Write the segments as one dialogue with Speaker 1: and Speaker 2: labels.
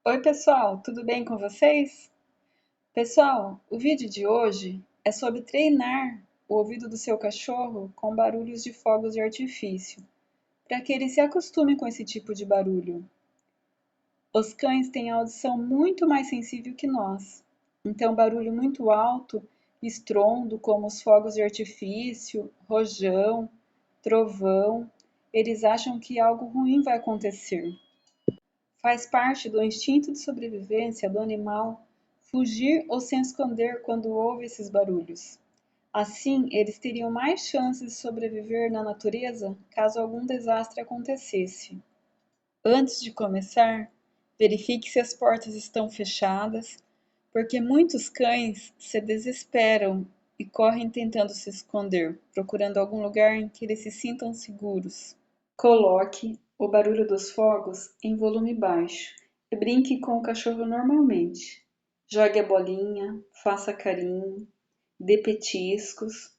Speaker 1: Oi, pessoal, tudo bem com vocês? Pessoal, o vídeo de hoje é sobre treinar o ouvido do seu cachorro com barulhos de fogos de artifício, para que ele se acostume com esse tipo de barulho. Os cães têm a audição muito mais sensível que nós, então barulho muito alto, estrondo como os fogos de artifício, rojão, trovão, eles acham que algo ruim vai acontecer. Faz parte do instinto de sobrevivência do animal fugir ou se esconder quando ouve esses barulhos. Assim, eles teriam mais chances de sobreviver na natureza caso algum desastre acontecesse. Antes de começar, verifique se as portas estão fechadas, porque muitos cães se desesperam e correm tentando se esconder, procurando algum lugar em que eles se sintam seguros. Coloque o barulho dos fogos em volume baixo e brinque com o cachorro normalmente. Jogue a bolinha, faça carinho, dê petiscos.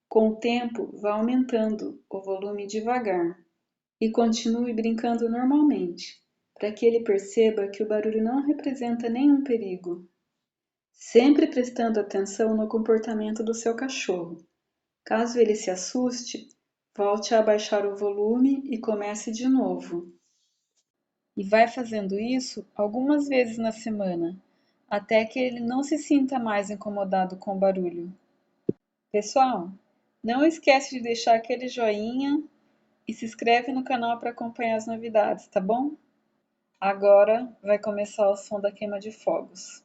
Speaker 1: Com o tempo, vá aumentando o volume devagar e continue brincando normalmente, para que ele perceba que o barulho não representa nenhum perigo. Sempre prestando atenção no comportamento do seu cachorro. Caso ele se assuste, volte a abaixar o volume e comece de novo. E vai fazendo isso algumas vezes na semana, até que ele não se sinta mais incomodado com o barulho. Pessoal, não esquece de deixar aquele joinha e se inscreve no canal para acompanhar as novidades, tá bom? Agora vai começar o som da queima de fogos.